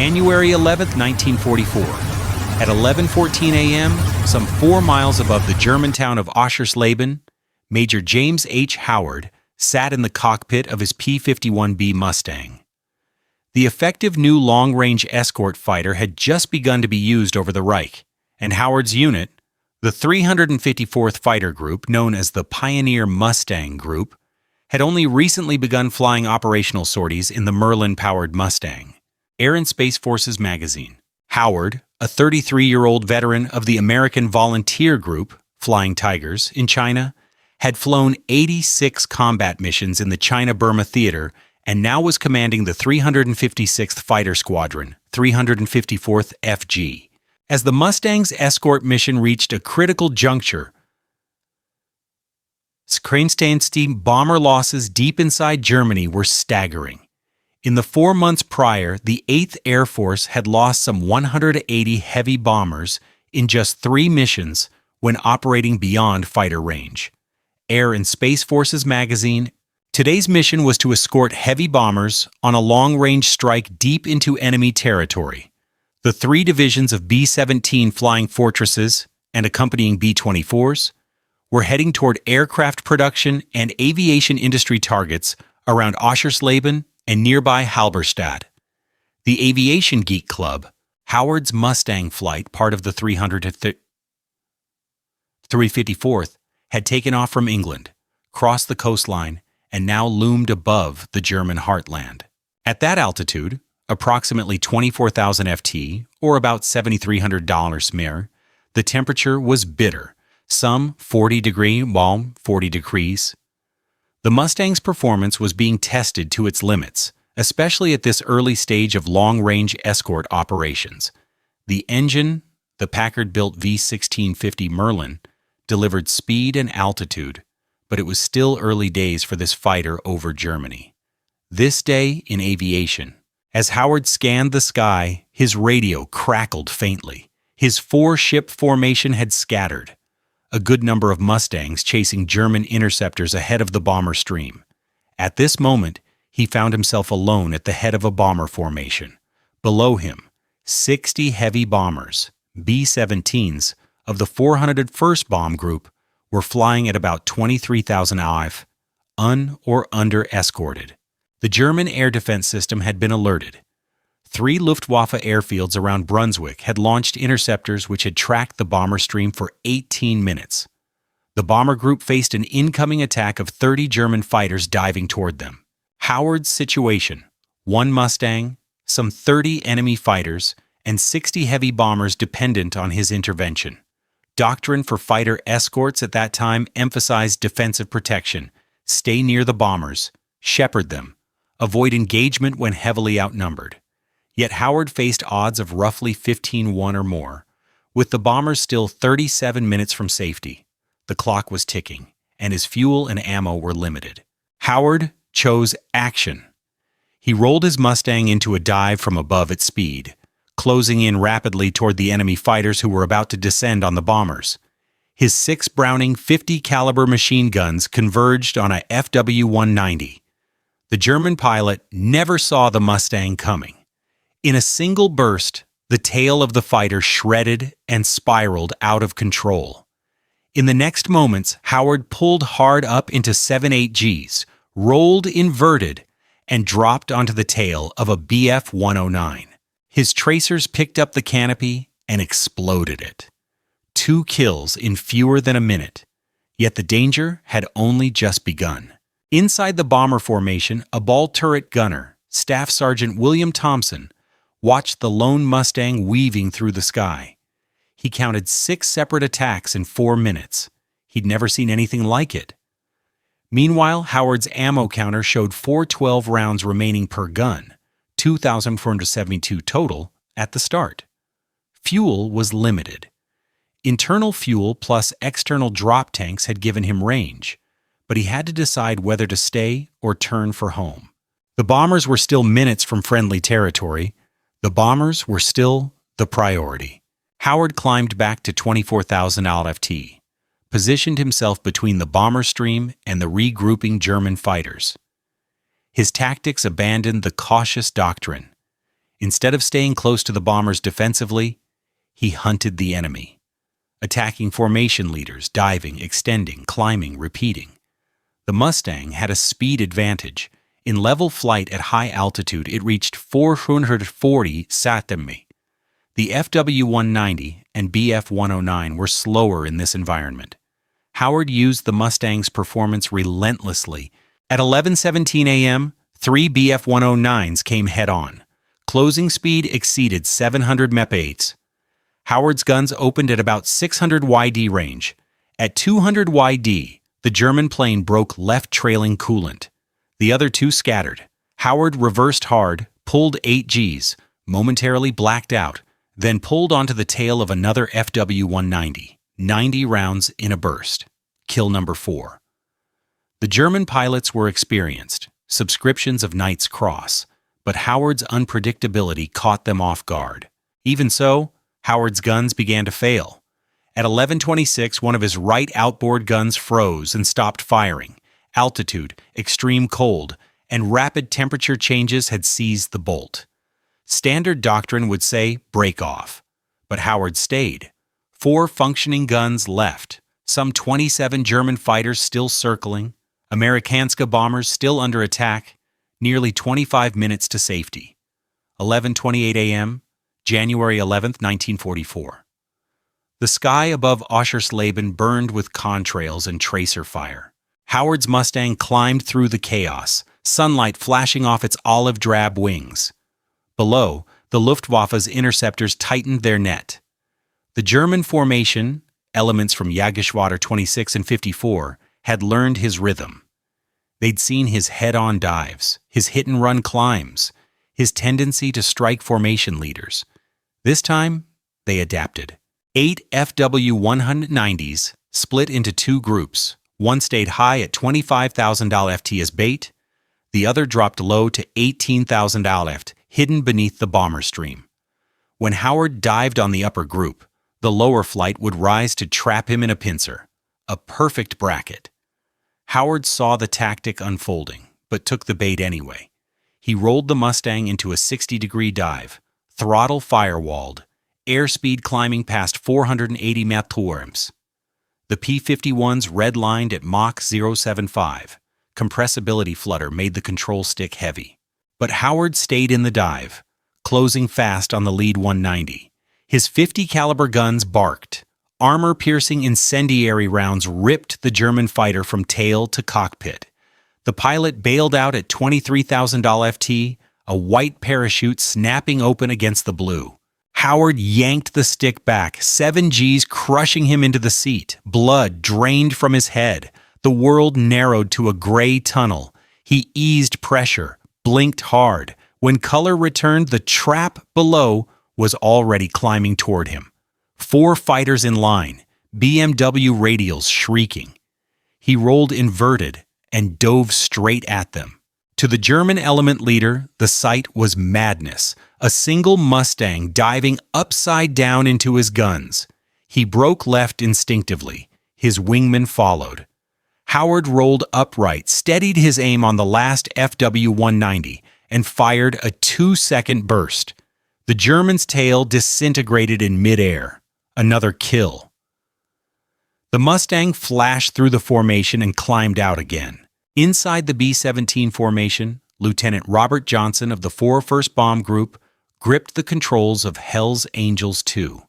January 11, 1944. At 11:14 a.m., some 4 miles above the German town of Oschersleben, Major James H. Howard sat in the cockpit of his P-51B Mustang. The effective new long-range escort fighter had just begun to be used over the Reich, and Howard's unit, the 354th Fighter Group, known as the Pioneer Mustang Group, had only recently begun flying operational sorties in the Merlin-powered Mustang. Air and Space Forces magazine. Howard, a 33-year-old veteran of the American Volunteer Group, Flying Tigers, in China, had flown 86 combat missions in the China-Burma theater and now was commanding the 356th Fighter Squadron, 354th FG. As the Mustang's escort mission reached a critical juncture, Kronsteinstein bomber losses deep inside Germany were staggering. In the 4 months prior, the 8th Air Force had lost some 180 heavy bombers in just 3 missions when operating beyond fighter range. Air and Space Forces magazine. Today's mission was to escort heavy bombers on a long-range strike deep into enemy territory. The 3 divisions of B-17 Flying Fortresses and accompanying B-24s were heading toward aircraft production and aviation industry targets around Oschersleben and nearby Halberstadt. The Aviation Geek Club, Howard's Mustang flight, part of the 354th, had taken off from England, crossed the coastline, and now loomed above the German heartland. At that altitude, approximately 24,000 FT, or about $7,300 SMER, the temperature was bitter, some 40 degrees. The Mustang's performance was being tested to its limits, especially at this early stage of long-range escort operations. The engine, the Packard-built V1650 Merlin, delivered speed and altitude, but it was still early days for this fighter over Germany. This day in aviation. As Howard scanned the sky, his radio crackled faintly. His 4-ship formation had scattered, a good number of Mustangs chasing German interceptors ahead of the bomber stream. At this moment, he found himself alone at the head of a bomber formation. Below him, 60 heavy bombers, B-17s, of the 401st Bomb Group were flying at about 23,000 AF, or under escorted. The German air defense system had been alerted. 3 Luftwaffe airfields around Brunswick had launched interceptors which had tracked the bomber stream for 18 minutes. The bomber group faced an incoming attack of 30 German fighters diving toward them. Howard's situation: 1 Mustang, some 30 enemy fighters, and 60 heavy bombers dependent on his intervention. Doctrine for fighter escorts at that time emphasized defensive protection, stay near the bombers, shepherd them, avoid engagement when heavily outnumbered. Yet Howard faced odds of roughly 15-1 or more, with the bombers still 37 minutes from safety. The clock was ticking, and his fuel and ammo were limited. Howard chose action. He rolled his Mustang into a dive from above at speed, closing in rapidly toward the enemy fighters who were about to descend on the bombers. His 6 Browning 50 caliber machine guns converged on a FW-190. The German pilot never saw the Mustang coming. In a single burst, the tail of the fighter shredded and spiraled out of control. In the next moments, Howard pulled hard up into 7/8 Gs, rolled inverted, and dropped onto the tail of a Bf-109. His tracers picked up the canopy and exploded it. 2 kills in fewer than a minute, yet the danger had only just begun. Inside the bomber formation, a ball turret gunner, Staff Sergeant William Thompson, watched the lone Mustang weaving through the sky. He counted 6 separate attacks in 4 minutes. He'd never seen anything like it. Meanwhile, Howard's ammo counter showed 412 rounds remaining per gun, 2,472 total at the start. Fuel was limited. Internal fuel plus external drop tanks had given him range, but he had to decide whether to stay or turn for home. The bombers were still minutes from friendly territory. The bombers were still the priority. Howard climbed back to 24,000 LFT, positioned himself between the bomber stream and the regrouping German fighters. His tactics abandoned the cautious doctrine. Instead of staying close to the bombers defensively, he hunted the enemy, attacking formation leaders, diving, extending, climbing, repeating. The Mustang had a speed advantage. In level flight at high altitude, it reached 440 km/h. The FW-190 and BF-109 were slower in this environment. Howard used the Mustang's performance relentlessly. At 11:17 a.m., 3 BF-109s came head-on. Closing speed exceeded 700 mph. Howard's guns opened at about 600 YD range. At 200 YD, the German plane broke left trailing coolant. The other two scattered. Howard reversed hard, pulled 8 Gs, momentarily blacked out, then pulled onto the tail of another FW-190, 90 rounds in a burst. Kill number 4. The German pilots were experienced, subscriptions of Knight's Cross, but Howard's unpredictability caught them off guard. Even so, Howard's guns began to fail. At 11:26, one of his right outboard guns froze and stopped firing. Altitude, extreme cold, and rapid temperature changes had seized the bolt. Standard doctrine would say break off, but Howard stayed. 4 functioning guns left, some 27 German fighters still circling, Amerikanska bombers still under attack, nearly 25 minutes to safety. 11:28 a.m., January 11, 1944. The sky above Oschersleben burned with contrails and tracer fire. Howard's Mustang climbed through the chaos, sunlight flashing off its olive drab wings. Below, the Luftwaffe's interceptors tightened their net. The German formation, elements from Jägerschwader 26 and 54, had learned his rhythm. They'd seen his head-on dives, his hit-and-run climbs, his tendency to strike formation leaders. This time, they adapted. 8 FW-190s split into 2 groups. One stayed high at 25,000 LFT as bait. The other dropped low to 18,000 LFT, hidden beneath the bomber stream. When Howard dived on the upper group, the lower flight would rise to trap him in a pincer. A perfect bracket. Howard saw the tactic unfolding, but took the bait anyway. He rolled the Mustang into a 60-degree dive, throttle firewalled, airspeed climbing past 480 mph. The P-51's redlined at Mach 0.75. Compressibility flutter made the control stick heavy. But Howard stayed in the dive, closing fast on the lead 190. His 50 caliber guns barked. Armor-piercing incendiary rounds ripped the German fighter from tail to cockpit. The pilot bailed out at 23,000 LFT, a white parachute snapping open against the blue. Howard yanked the stick back, 7 Gs crushing him into the seat. Blood drained from his head. The world narrowed to a gray tunnel. He eased pressure, blinked hard. When color returned, the trap below was already climbing toward him. 4 fighters in line, BMW radials shrieking. He rolled inverted and dove straight at them. To the German element leader, the sight was madness. A single Mustang diving upside down into his guns. He broke left instinctively. His wingman followed. Howard rolled upright, steadied his aim on the last FW-190, and fired a 2-second burst. The German's tail disintegrated in midair. Another kill. The Mustang flashed through the formation and climbed out again. Inside the B-17 formation, Lieutenant Robert Johnson of the 401st Bomb Group gripped the controls of Hell's Angels II.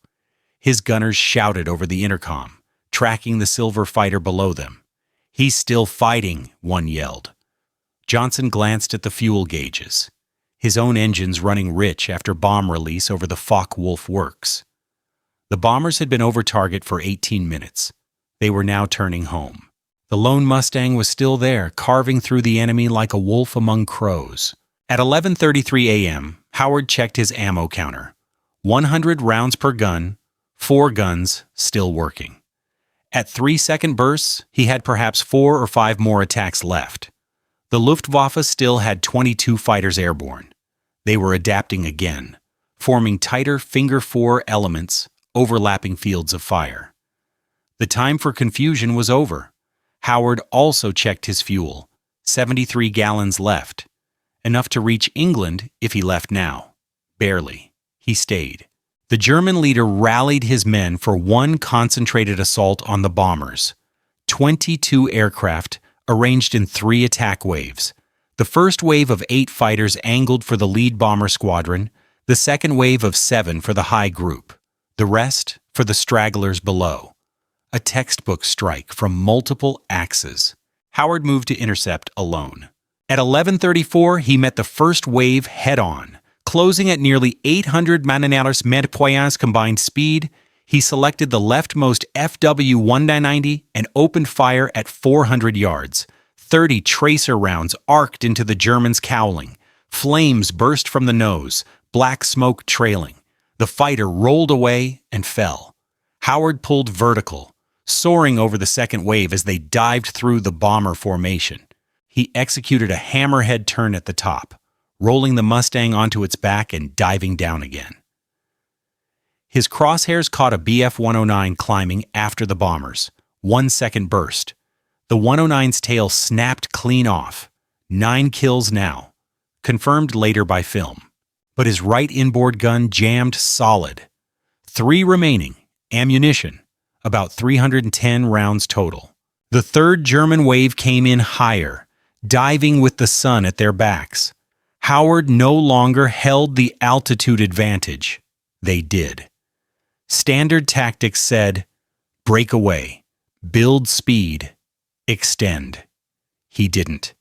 His gunners shouted over the intercom, tracking the silver fighter below them. "He's still fighting," one yelled. Johnson glanced at the fuel gauges, his own engines running rich after bomb release over the Focke-Wulf works. The bombers had been over target for 18 minutes. They were now turning home. The lone Mustang was still there, carving through the enemy like a wolf among crows. At 11:33 a.m., Howard checked his ammo counter. 100 rounds per gun, 4 guns still working. At 3-second bursts, he had perhaps 4 or 5 more attacks left. The Luftwaffe still had 22 fighters airborne. They were adapting again, forming tighter finger 4 elements, overlapping fields of fire. The time for confusion was over. Howard also checked his fuel, 73 gallons left, enough to reach England if he left now. Barely. He stayed. The German leader rallied his men for one concentrated assault on the bombers. 22 aircraft, arranged in 3 attack waves. The first wave of 8 fighters angled for the lead bomber squadron, the second wave of 7 for the high group, the rest for the stragglers below. A textbook strike from multiple axes. Howard moved to intercept alone. At 11:34, he met the first wave head-on. Closing at nearly 800 km/h combined speed, he selected the leftmost FW-190 and opened fire at 400 yards. 30 tracer rounds arced into the Germans' cowling. Flames burst from the nose, black smoke trailing. The fighter rolled away and fell. Howard pulled vertical, soaring over the second wave as they dived through the bomber formation. He executed a hammerhead turn at the top, rolling the Mustang onto its back and diving down again. His crosshairs caught a Bf-109 climbing after the bombers. 1 second burst. The 109's tail snapped clean off. 9 kills now, confirmed later by film. But his right inboard gun jammed solid. 3 remaining, ammunition, about 310 rounds total. The third German wave came in higher, diving with the sun at their backs. Howard no longer held the altitude advantage. They did. Standard tactics said, break away, build speed, extend. He didn't.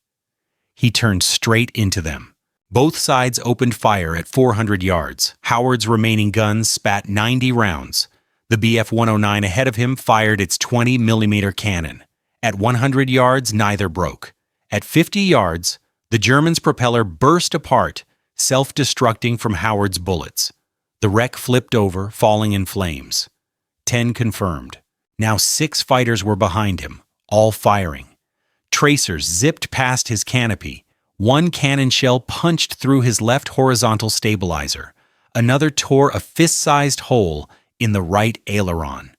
He turned straight into them. Both sides opened fire at 400 yards. Howard's remaining guns spat 90 rounds. The Bf-109 ahead of him fired its 20mm cannon. At 100 yards, neither broke. At 50 yards, the German's propeller burst apart, self-destructing from Howard's bullets. The wreck flipped over, falling in flames. 10 confirmed. Now 6 fighters were behind him, all firing. Tracers zipped past his canopy. 1 cannon shell punched through his left horizontal stabilizer. Another tore a fist-sized hole in the right aileron.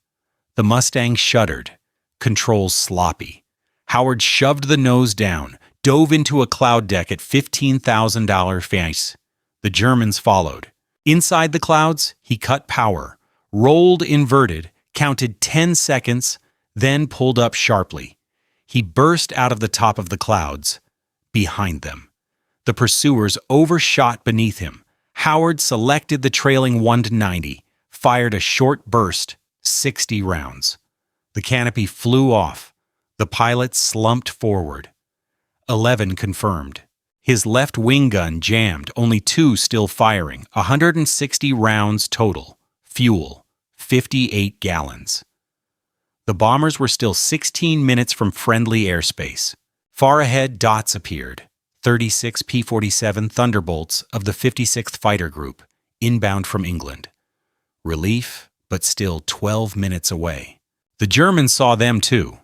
The Mustang shuddered, controls sloppy. Howard shoved the nose down, dove into a cloud deck at $15,000 face. The Germans followed. Inside the clouds, he cut power, rolled inverted, counted 10 seconds, then pulled up sharply. He burst out of the top of the clouds, behind them. The pursuers overshot beneath him. Howard selected the trailing 190, fired a short burst, 60 rounds. The canopy flew off. The pilot slumped forward. 11 confirmed. His left wing gun jammed, only 2 still firing, 160 rounds total. Fuel, 58 gallons. The bombers were still 16 minutes from friendly airspace. Far ahead, dots appeared. 36 P-47 Thunderbolts of the 56th Fighter Group, inbound from England. Relief, but still 12 minutes away. The Germans saw them too.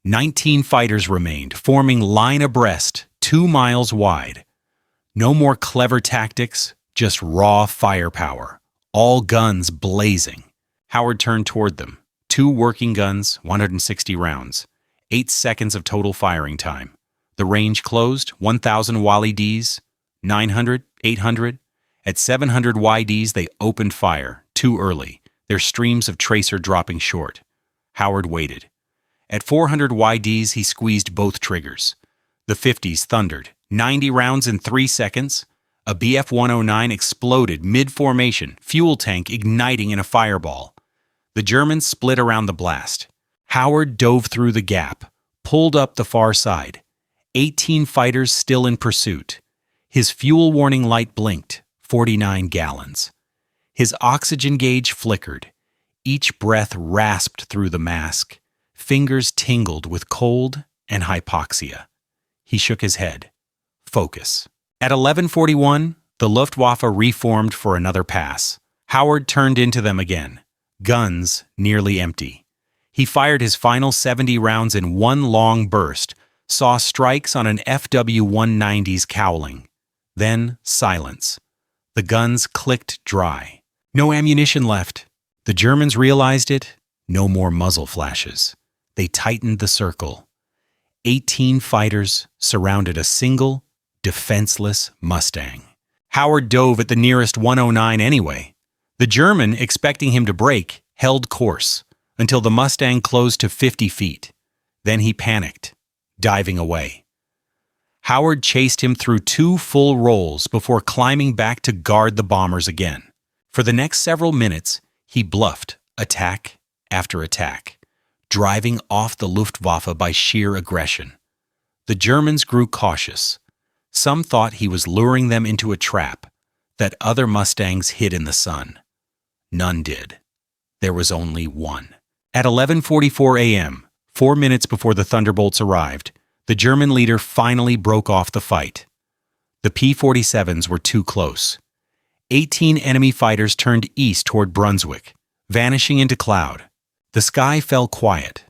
19 fighters remained, forming line abreast, 2 miles wide. No more clever tactics, just raw firepower. All guns blazing. Howard turned toward them. 2 working guns, 160 rounds. 8 seconds of total firing time. The range closed, 1,000 YDs, 900, 800. At 700 YDs, they opened fire, too early, their streams of tracer dropping short. Howard waited. At 400 YDs, he squeezed both triggers. The 50s thundered, 90 rounds in 3 seconds. A Bf-109 exploded mid-formation, fuel tank igniting in a fireball. The Germans split around the blast. Howard dove through the gap, pulled up the far side. 18 fighters still in pursuit. His fuel warning light blinked, 49 gallons. His oxygen gauge flickered. Each breath rasped through the mask. Fingers tingled with cold and hypoxia. He shook his head. Focus. At 11:41, the Luftwaffe reformed for another pass. Howard turned into them again. Guns nearly empty. He fired his final 70 rounds in one long burst, saw strikes on an FW-190's cowling. Then silence. The guns clicked dry. No ammunition left. The Germans realized it. No more muzzle flashes. They tightened the circle. 18 fighters surrounded a single, defenseless Mustang. Howard dove at the nearest 109 anyway. The German, expecting him to brake, held course until the Mustang closed to 50 feet. Then he panicked, diving away. Howard chased him through 2 full rolls before climbing back to guard the bombers again. For the next several minutes, he bluffed attack after attack, driving off the Luftwaffe by sheer aggression. The Germans grew cautious. Some thought he was luring them into a trap that other Mustangs hid in the sun. None did. There was only one. At 11:44 a.m., 4 minutes before the Thunderbolts arrived, the German leader finally broke off the fight. The P-47s were too close. 18 enemy fighters turned east toward Brunswick, vanishing into cloud. The sky fell quiet.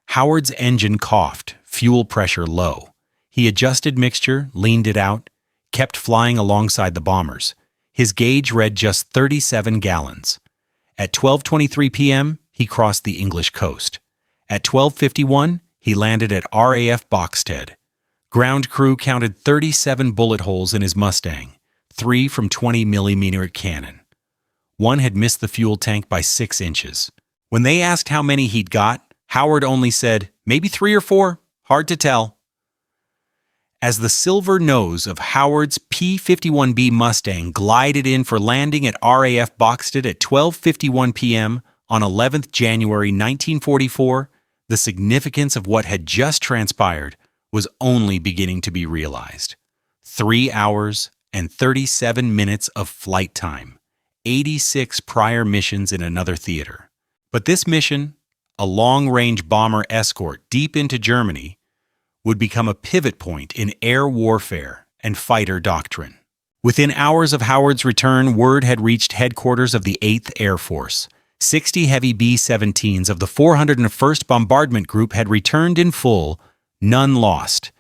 Howard's engine coughed, fuel pressure low. He adjusted mixture, leaned it out, kept flying alongside the bombers. His gauge read just 37 gallons. At 12:23 p.m., he crossed the English coast. At 12:51, he landed at RAF Boxted. Ground crew counted 37 bullet holes in his Mustang, 3 from 20mm cannon. One had missed the fuel tank by 6 inches. When they asked how many he'd got, Howard only said, maybe 3 or 4, hard to tell. As the silver nose of Howard's P-51B Mustang glided in for landing at RAF Boxted at 12:51 p.m. on 11th January 1944, the significance of what had just transpired was only beginning to be realized. 3 hours and 37 minutes of flight time, 86 prior missions in another theater. But this mission, a long-range bomber escort deep into Germany, would become a pivot point in air warfare and fighter doctrine. Within hours of Howard's return, word had reached headquarters of the 8th Air Force. 60 heavy B-17s of the 401st Bombardment Group had returned in full, none lost,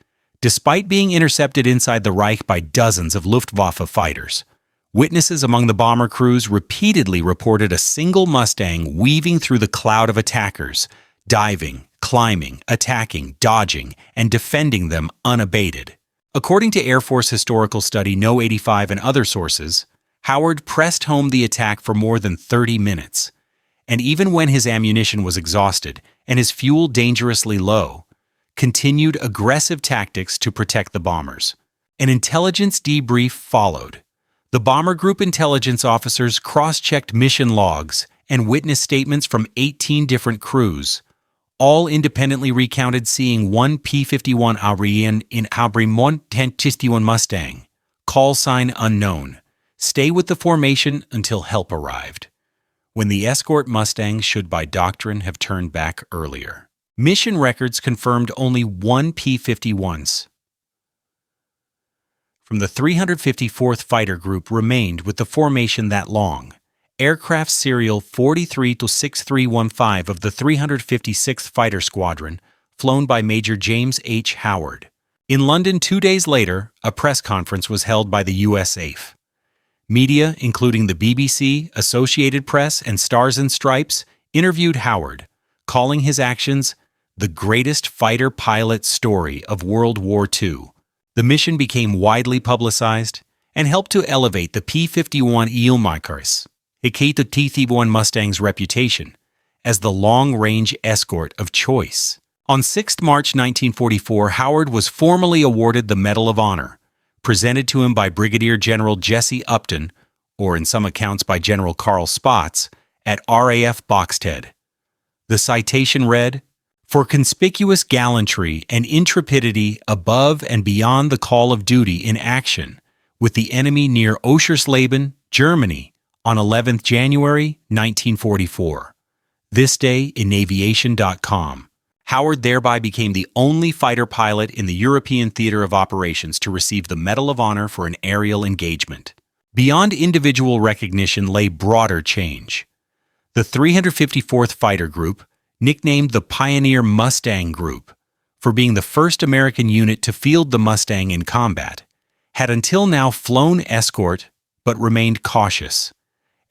despite being intercepted inside the Reich by dozens of Luftwaffe fighters. Witnesses among the bomber crews repeatedly reported a single Mustang weaving through the cloud of attackers, diving, climbing, attacking, dodging, and defending them unabated. According to Air Force historical study No. 85 and other sources, Howard pressed home the attack for more than 30 minutes. And even when his ammunition was exhausted and his fuel dangerously low, continued aggressive tactics to protect the bombers. An intelligence debrief followed. The bomber group intelligence officers cross-checked mission logs and witness statements from 18 different crews. All independently recounted seeing one P-51 aviation in P-51 Mustang. Call sign unknown. Stay with the formation until help arrived. When the escort Mustang should by doctrine have turned back earlier. Mission records confirmed only one P-51s from the 354th Fighter Group remained with the formation that long. Aircraft serial 43-6315 of the 356th Fighter Squadron, flown by Major James H. Howard. In London 2 days later, a press conference was held by the U.S. AF. Media, including the BBC, Associated Press, and Stars and Stripes, interviewed Howard, calling his actions the greatest fighter pilot story of World War II. The mission became widely publicized and helped to elevate the P-51 Mustang's reputation as the long-range escort of choice. On 6 March 1944, Howard was formally awarded the Medal of Honor, presented to him by Brigadier General Jesse Upton, or in some accounts by General Carl Spaatz, at RAF Boxted. The citation read, "For conspicuous gallantry and intrepidity above and beyond the call of duty in action with the enemy near Oschersleben, Germany, on 11th January 1944. This day in aviation.com. Howard thereby became the only fighter pilot in the European theater of operations to receive the Medal of Honor for an aerial engagement. Beyond individual recognition lay broader change. The 354th Fighter Group, nicknamed the Pioneer Mustang Group for being the first American unit to field the Mustang in combat, had until now flown escort but remained cautious,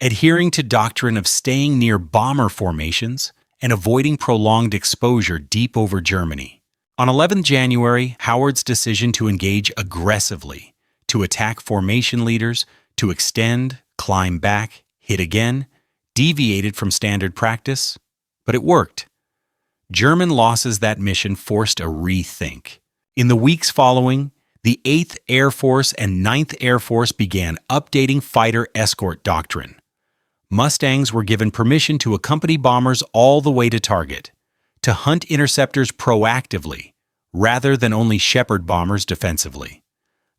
adhering to doctrine of staying near bomber formations and avoiding prolonged exposure deep over Germany. On 11 January, Howard's decision to engage aggressively, to attack formation leaders, to extend, climb back, hit again, deviated from standard practice, but it worked. German losses that mission forced a rethink. In the weeks following, the 8th Air Force and 9th Air Force began updating fighter escort doctrine. Mustangs were given permission to accompany bombers all the way to target, to hunt interceptors proactively, rather than only shepherd bombers defensively.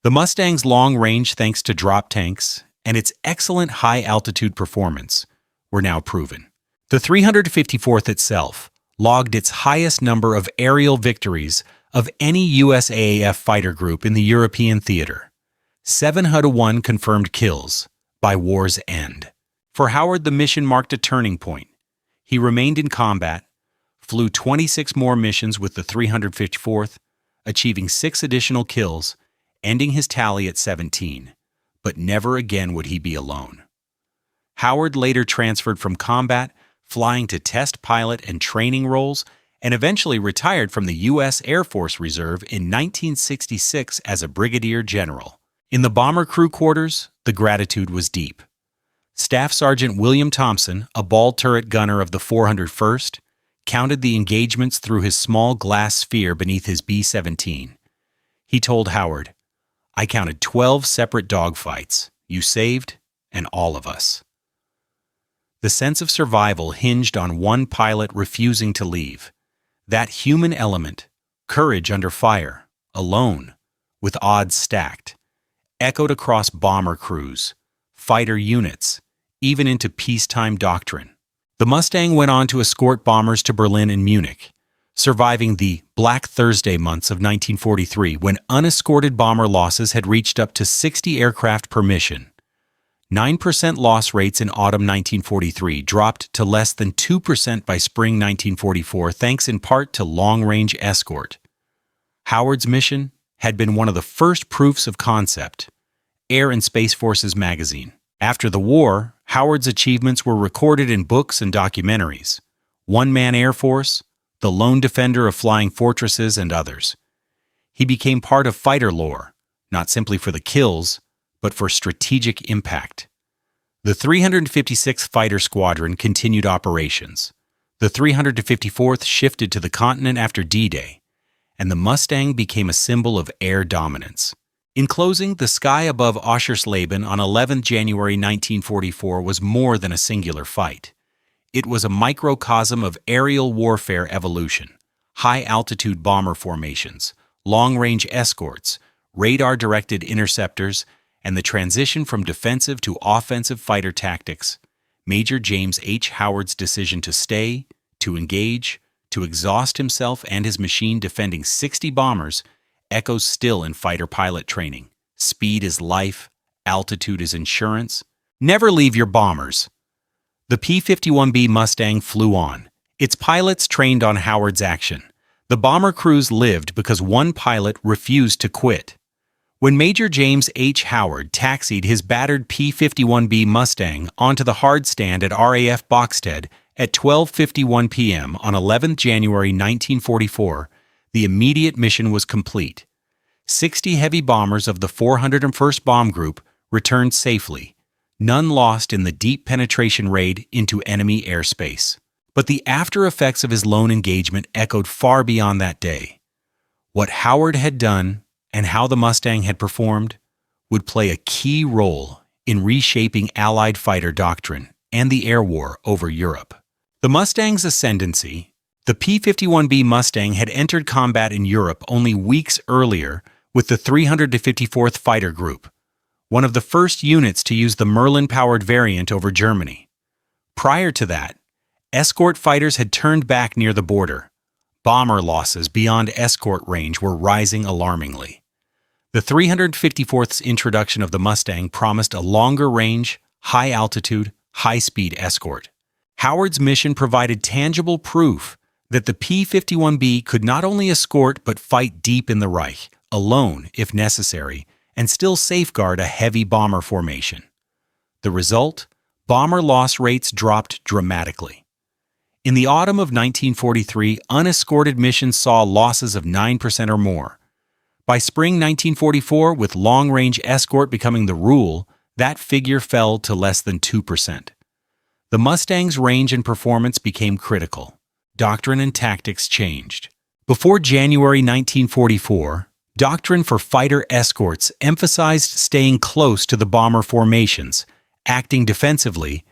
The Mustang's long range, thanks to drop tanks, and its excellent high-altitude performance, were now proven. The 354th itself logged its highest number of aerial victories of any U.S. AAF fighter group in the European theater. 701 confirmed kills by war's end. For Howard, the mission marked a turning point. He remained in combat, flew 26 more missions with the 354th, achieving 6 additional kills, ending his tally at 17. But never again would he be alone. Howard later transferred from combat, flying to test pilot and training roles, and eventually retired from the U.S. Air Force Reserve in 1966 as a brigadier general. In the bomber crew quarters, the gratitude was deep. Staff Sergeant William Thompson, a ball turret gunner of the 401st, counted the engagements through his small glass sphere beneath his B-17. He told Howard, "I counted 12 separate dogfights. You saved, and all of us." The sense of survival hinged on one pilot refusing to leave. That human element, courage under fire, alone, with odds stacked, echoed across bomber crews, fighter units, even into peacetime doctrine. The Mustang went on to escort bombers to Berlin and Munich, surviving the Black Thursday months of 1943 when unescorted bomber losses had reached up to 60 aircraft per mission. 9% loss rates in autumn 1943 dropped to less than 2% by spring 1944 thanks in part to long-range escort. Howard's mission had been one of the first proofs of concept. Air and Space Forces magazine. After the war, Howard's achievements were recorded in books and documentaries. One-Man Air Force, The Lone Defender of Flying Fortresses, and others. He became part of fighter lore, not simply for the kills, but for strategic impact. The 356th Fighter Squadron continued operations. The 354th shifted to the continent after D-Day, and the Mustang became a symbol of air dominance. In closing, the sky above Oschersleben on 11 January 1944 was more than a singular fight. It was a microcosm of aerial warfare evolution, high-altitude bomber formations, long-range escorts, radar-directed interceptors, and the transition from defensive to offensive fighter tactics. Major James H. Howard's decision to stay, to engage, to exhaust himself and his machine defending 60 bombers echoes still in fighter pilot training. Speed is life, altitude is insurance. Never leave your bombers. The P-51B Mustang flew on. Its pilots trained on Howard's action. The bomber crews lived because one pilot refused to quit. When Major James H. Howard taxied his battered P-51B Mustang onto the hard stand at RAF Boxted at 12:51 p.m. on 11 January 1944, the immediate mission was complete. 60 heavy bombers of the 401st Bomb Group returned safely, none lost in the deep penetration raid into enemy airspace. But the after effects of his lone engagement echoed far beyond that day. What Howard had done and how the Mustang had performed would play a key role in reshaping Allied fighter doctrine and the air war over Europe. The Mustang's ascendancy. The P-51B Mustang had entered combat in Europe only weeks earlier with the 354th Fighter Group, one of the first units to use the Merlin-powered variant over Germany. Prior to that, escort fighters had turned back near the border. Bomber losses beyond escort range were rising alarmingly. The 354th's introduction of the Mustang promised a longer range, high-altitude, high-speed escort. Howard's mission provided tangible proof that the P-51B could not only escort but fight deep in the Reich, alone if necessary, and still safeguard a heavy bomber formation. The result? Bomber loss rates dropped dramatically. In the autumn of 1943, unescorted missions saw losses of 9% or more. By spring 1944, with long-range escort becoming the rule, that figure fell to less than 2%. The Mustang's range and performance became critical. Doctrine and tactics changed. Before January 1944, doctrine for fighter escorts emphasized staying close to the bomber formations, acting defensively,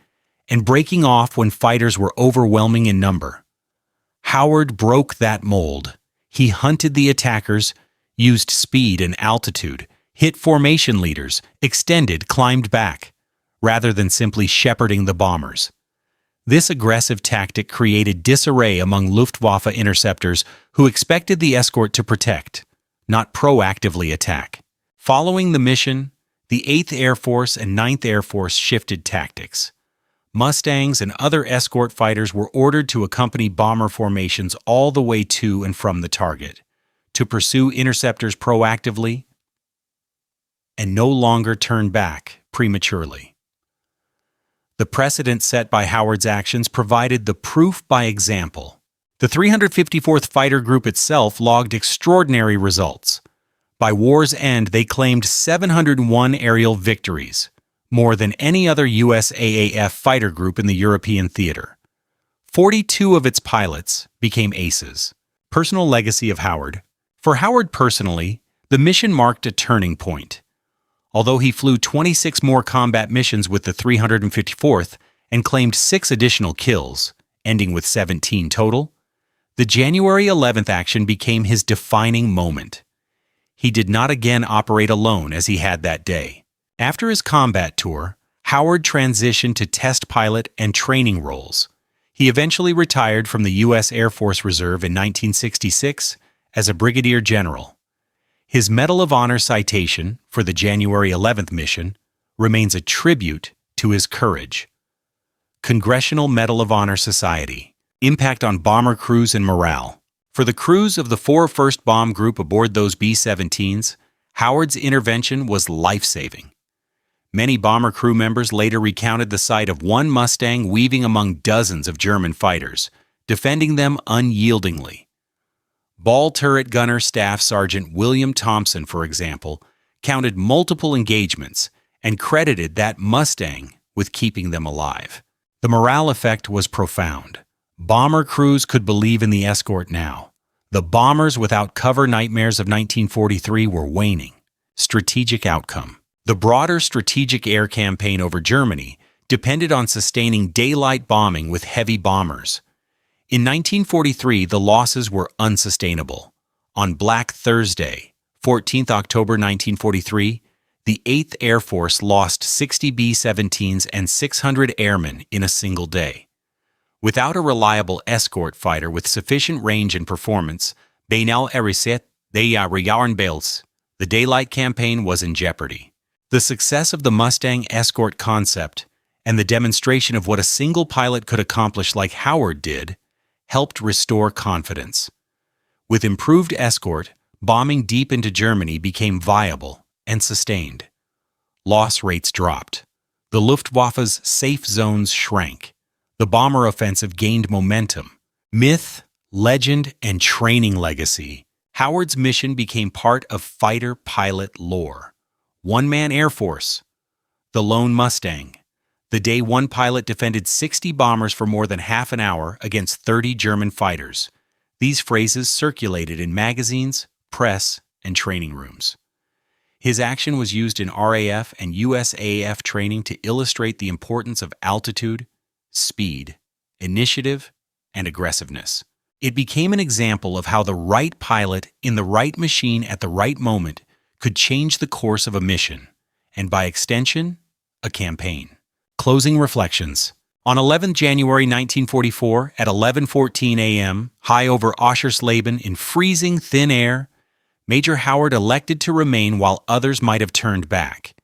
and breaking off when fighters were overwhelming in number. Howard broke that mold. He hunted the attackers, used speed and altitude, hit formation leaders, extended, climbed back, rather than simply shepherding the bombers. This aggressive tactic created disarray among Luftwaffe interceptors who expected the escort to protect, not proactively attack. Following the mission, the 8th Air Force and 9th Air Force shifted tactics. Mustangs and other escort fighters were ordered to accompany bomber formations all the way to and from the target, to pursue interceptors proactively and no longer turn back prematurely. The precedent set by Howard's actions provided the proof by example. The 354th Fighter Group itself logged extraordinary results. By war's end, they claimed 701 aerial victories, more than any other U.S. AAF fighter group in the European theater. 42 of its pilots became aces. Personal legacy of Howard. For Howard personally, the mission marked a turning point. Although he flew 26 more combat missions with the 354th and claimed 6 additional kills, ending with 17 total, the January 11th action became his defining moment. He did not again operate alone as he had that day. After his combat tour, Howard transitioned to test pilot and training roles. He eventually retired from the U.S. Air Force Reserve in 1966 as a brigadier general. His Medal of Honor citation for the January 11th mission remains a tribute to his courage. Congressional Medal of Honor Society. Impact on bomber crews and morale. For the crews of the 4 First Bomb Group aboard those B-17s, Howard's intervention was life-saving. Many bomber crew members later recounted the sight of one Mustang weaving among dozens of German fighters, defending them unyieldingly. Ball turret gunner Staff Sergeant William Thompson, for example, counted multiple engagements and credited that Mustang with keeping them alive. The morale effect was profound. Bomber crews could believe in the escort now. The bombers without cover nightmares of 1943 were waning. Strategic outcome. The broader strategic air campaign over Germany depended on sustaining daylight bombing with heavy bombers. In 1943, the losses were unsustainable. On Black Thursday, 14th October 1943, the 8th Air Force lost 60 B-17s and 600 airmen in a single day. Without a reliable escort fighter with sufficient range and performance, Beinal Eriset, the daylight campaign was in jeopardy. The success of the Mustang escort concept and the demonstration of what a single pilot could accomplish like Howard did helped restore confidence. With improved escort, bombing deep into Germany became viable and sustained. Loss rates dropped. The Luftwaffe's safe zones shrank. The bomber offensive gained momentum. Myth, legend, and training legacy. Howard's mission became part of fighter pilot lore. One-man Air Force. The lone Mustang. The day one pilot defended 60 bombers for more than half an hour against 30 German fighters. These phrases circulated in magazines, press, and training rooms. His action was used in RAF and USAF training to illustrate the importance of altitude, speed, initiative, and aggressiveness. It became an example of how the right pilot in the right machine at the right moment could change the course of a mission, and by extension, a campaign. Closing reflections. On 11 January 1944 at 11:14 a.m., high over Oschersleben in freezing thin air, Major Howard elected to remain while others might have turned back.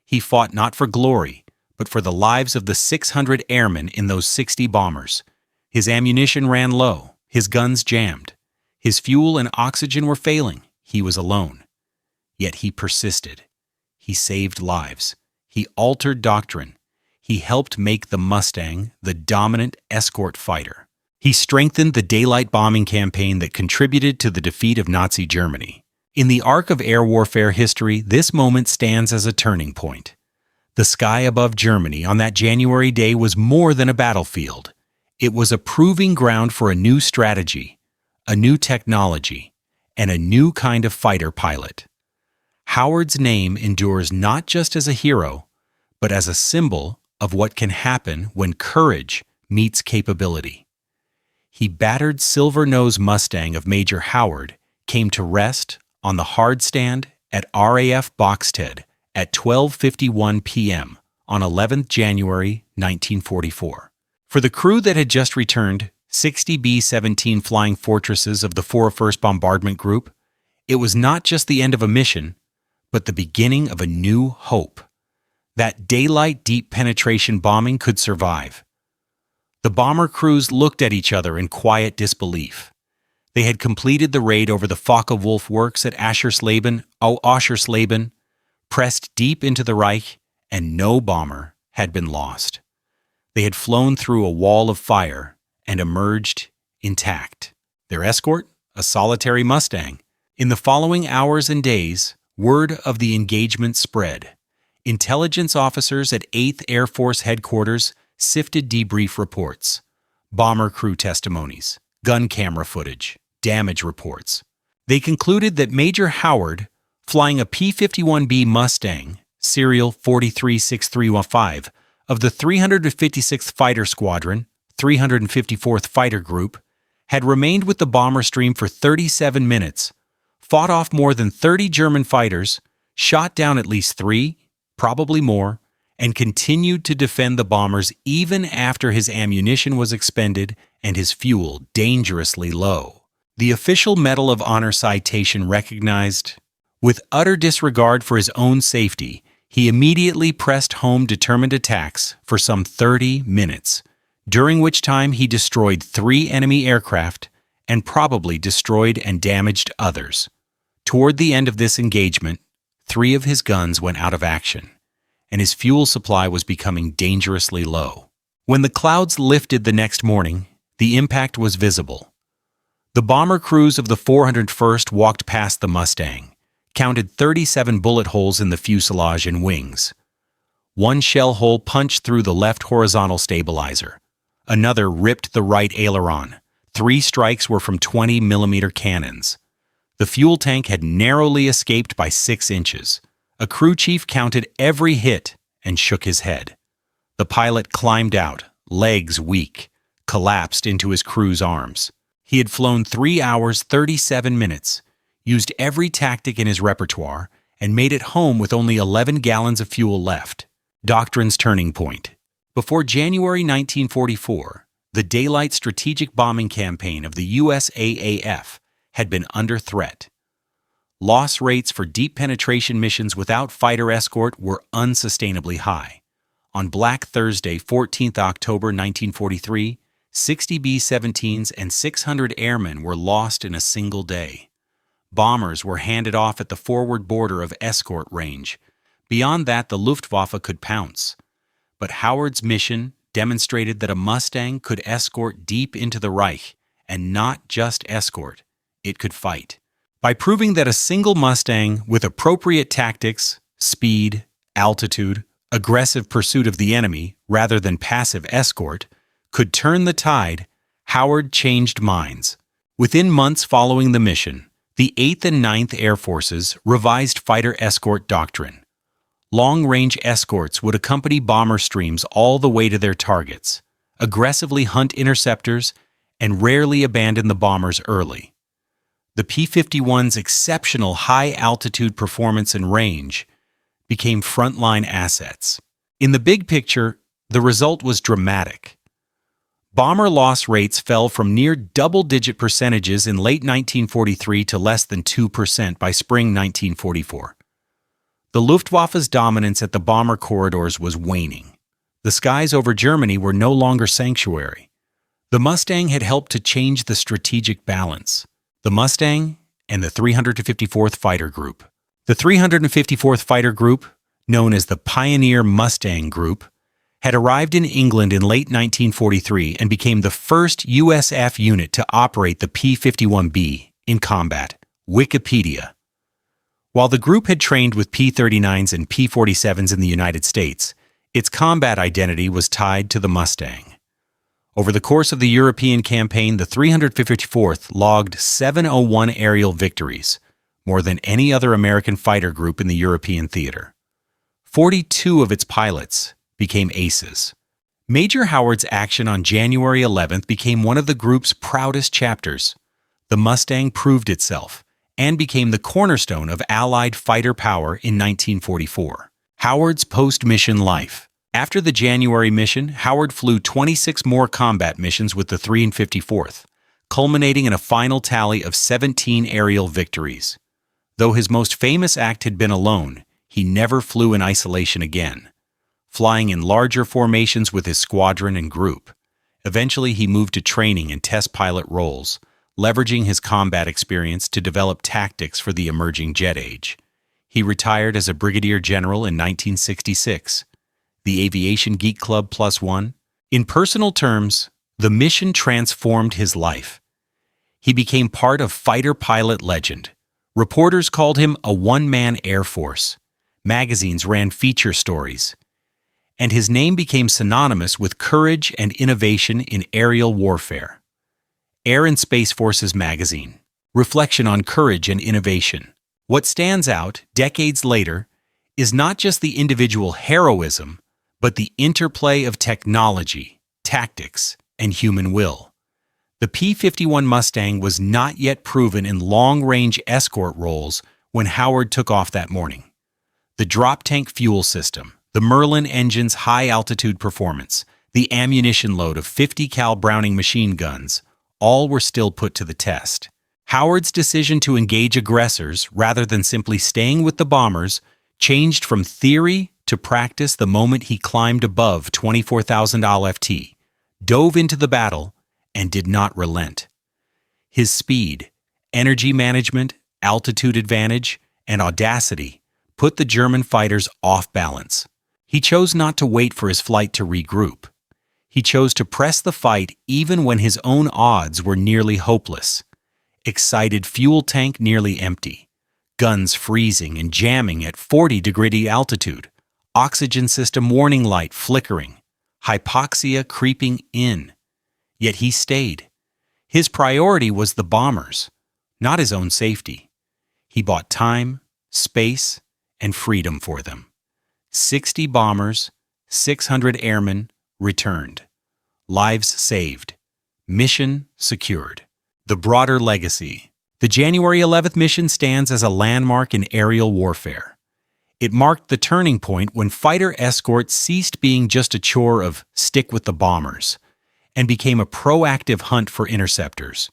He fought not for glory, but for the lives of the 600 airmen in those 60 bombers. His ammunition ran low, his guns jammed. His fuel and oxygen were failing. He was alone. Yet he persisted. He saved lives. He altered doctrine. He helped make the Mustang the dominant escort fighter. He strengthened the daylight bombing campaign that contributed to the defeat of Nazi Germany. In the arc of air warfare history, this moment stands as a turning point. The sky above Germany on that January day was more than a battlefield. It was a proving ground for a new strategy, a new technology, and a new kind of fighter pilot. Howard's name endures not just as a hero, but as a symbol of what can happen when courage meets capability. He battered silver-nosed Mustang of Major Howard came to rest on the hard stand at RAF Boxted at 12:51 p.m. on 11th January 1944. For the crew that had just returned, 60 B-17 Flying Fortresses of the 401st Bombardment Group, it was not just the end of a mission, but the beginning of a new hope. That daylight deep penetration bombing could survive. The bomber crews looked at each other in quiet disbelief. They had completed the raid over the Focke-Wulf works at Oschersleben, pressed deep into the Reich, and no bomber had been lost. They had flown through a wall of fire and emerged intact. Their escort, a solitary Mustang. In the following hours and days, word of the engagement spread. Intelligence officers at 8th Air Force Headquarters sifted debrief reports, bomber crew testimonies, gun camera footage, damage reports. They concluded that Major Howard, flying a P-51B Mustang, serial 436315, of the 356th Fighter Squadron, 354th Fighter Group, had remained with the bomber stream for 37 minutes, fought off more than 30 German fighters, shot down at least 3, probably more, and continued to defend the bombers even after his ammunition was expended and his fuel dangerously low. The official Medal of Honor citation recognized, with utter disregard for his own safety, he immediately pressed home determined attacks for some 30 minutes, during which time he destroyed 3 enemy aircraft and probably destroyed and damaged others. Toward the end of this engagement, 3 of his guns went out of action, and his fuel supply was becoming dangerously low. When the clouds lifted the next morning, the impact was visible. The bomber crews of the 401st walked past the Mustang, counted 37 bullet holes in the fuselage and wings. 1 shell hole punched through the left horizontal stabilizer. Another ripped the right aileron. 3 strikes were from 20mm cannons. The fuel tank had narrowly escaped by 6 inches. A crew chief counted every hit and shook his head. The pilot climbed out, legs weak, collapsed into his crew's arms. He had flown 3 hours, 37 minutes, used every tactic in his repertoire, and made it home with only 11 gallons of fuel left. Doctrine's turning point. Before January 1944, the daylight strategic bombing campaign of the USAAF had been under threat. Loss rates for deep penetration missions without fighter escort were unsustainably high. On Black Thursday, 14th October 1943, 60 B-17s and 600 airmen were lost in a single day. Bombers were handed off at the forward border of escort range. Beyond that, the Luftwaffe could pounce. But Howard's mission demonstrated that a Mustang could escort deep into the Reich, and not just escort, it could fight. By proving that a single Mustang with appropriate tactics, speed, altitude, aggressive pursuit of the enemy rather than passive escort, could turn the tide, Howard changed minds. Within months following the mission, the 8th and 9th Air Forces revised fighter escort doctrine. Long-range escorts would accompany bomber streams all the way to their targets, aggressively hunt interceptors, and rarely abandon the bombers early. The P-51's exceptional high-altitude performance and range became frontline assets. In the big picture, the result was dramatic. Bomber loss rates fell from near double-digit percentages in late 1943 to less than 2% by spring 1944. The Luftwaffe's dominance at the bomber corridors was waning. The skies over Germany were no longer sanctuary. The Mustang had helped to change the strategic balance. The Mustang and the 354th Fighter Group. The 354th Fighter Group, known as the Pioneer Mustang Group, had arrived in England in late 1943 and became the first USAF unit to operate the P-51B in combat. Wikipedia. While the group had trained with P-39s and P-47s in the United States, its combat identity was tied to the Mustang. Over the course of the European campaign, the 354th logged 701 aerial victories, more than any other American fighter group in the European theater. 42 of its pilots became aces. Major Howard's action on January 11th became one of the group's proudest chapters. The Mustang proved itself and became the cornerstone of Allied fighter power in 1944. Howard's post-mission life. After the January mission, Howard flew 26 more combat missions with the 354th, culminating in a final tally of 17 aerial victories. Though his most famous act had been alone, he never flew in isolation again, flying in larger formations with his squadron and group. Eventually, he moved to training and test pilot roles, leveraging his combat experience to develop tactics for the emerging jet age. He retired as a brigadier general in 1966. The Aviation Geek Club +1. In personal terms, the mission transformed his life. He became part of fighter pilot legend. Reporters called him a one-man Air Force. Magazines ran feature stories. And his name became synonymous with courage and innovation in aerial warfare. Air and Space Forces magazine. Reflection on courage and innovation. What stands out, decades later, is not just the individual heroism, but the interplay of technology, tactics, and human will. The P-51 Mustang was not yet proven in long-range escort roles when Howard took off that morning. The drop-tank fuel system, the Merlin engine's high-altitude performance, the ammunition load of 50 cal Browning machine guns, all were still put to the test. Howard's decision to engage aggressors rather than simply staying with the bombers changed from theory to practice the moment he climbed above 24,000 LFT, dove into the battle, and did not relent. His speed, energy management, altitude advantage, and audacity put the German fighters off balance. He chose not to wait for his flight to regroup. He chose to press the fight even when his own odds were nearly hopeless. Excited fuel tank nearly empty, guns freezing and jamming at 40-degree altitude, oxygen system warning light flickering, hypoxia creeping in. Yet he stayed. His priority was the bombers, not his own safety. He bought time, space, and freedom for them. 60 bombers, 600 airmen returned. Lives saved. Mission secured. The broader legacy. The January 11th mission stands as a landmark in aerial warfare. It marked the turning point when fighter escort ceased being just a chore of stick with the bombers and became a proactive hunt for interceptors.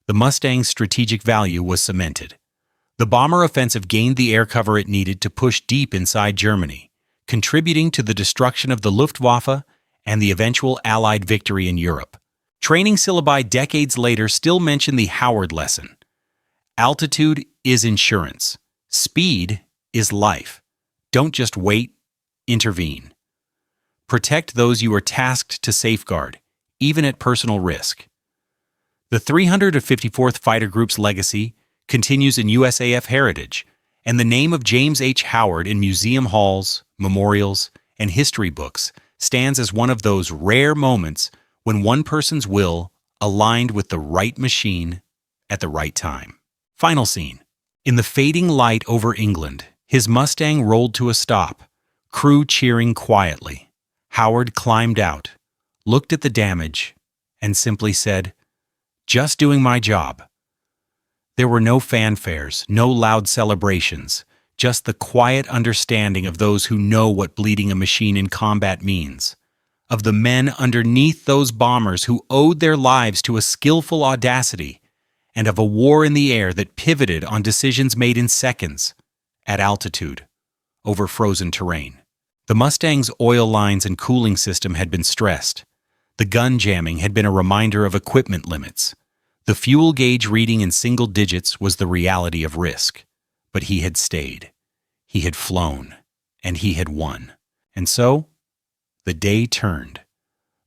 The Mustang's strategic value was cemented. The bomber offensive gained the air cover it needed to push deep inside Germany, contributing to the destruction of the Luftwaffe and the eventual Allied victory in Europe. Training syllabi decades later still mention the Howard lesson. Altitude is insurance. Speed is life. Don't just wait, intervene. Protect those you are tasked to safeguard, even at personal risk. The 354th Fighter Group's legacy continues in USAF heritage, and the name of James H. Howard in museum halls, memorials, and history books stands as one of those rare moments when one person's will aligned with the right machine at the right time. Final scene. In the fading light over England, his Mustang rolled to a stop, crew cheering quietly. Howard climbed out, looked at the damage, and simply said, "Just doing my job." There were no fanfares, no loud celebrations, just the quiet understanding of those who know what bleeding a machine in combat means, of the men underneath those bombers who owed their lives to a skillful audacity, and of a war in the air that pivoted on decisions made in seconds, at altitude, over frozen terrain. The Mustang's oil lines and cooling system had been stressed. The gun jamming had been a reminder of equipment limits. The fuel gauge reading in single digits was the reality of risk. But he had stayed. He had flown. And he had won. And so, the day turned.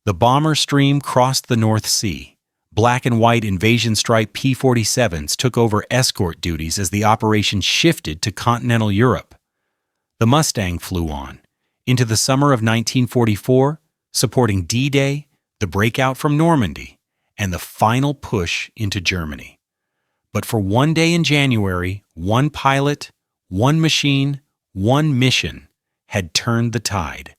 The bomber stream crossed the North Sea. Black and white invasion stripe P-47s took over escort duties as the operation shifted to continental Europe. The Mustang flew on, into the summer of 1944, supporting D-Day, the breakout from Normandy, and the final push into Germany. But for one day in January, one pilot, one machine, one mission had turned the tide.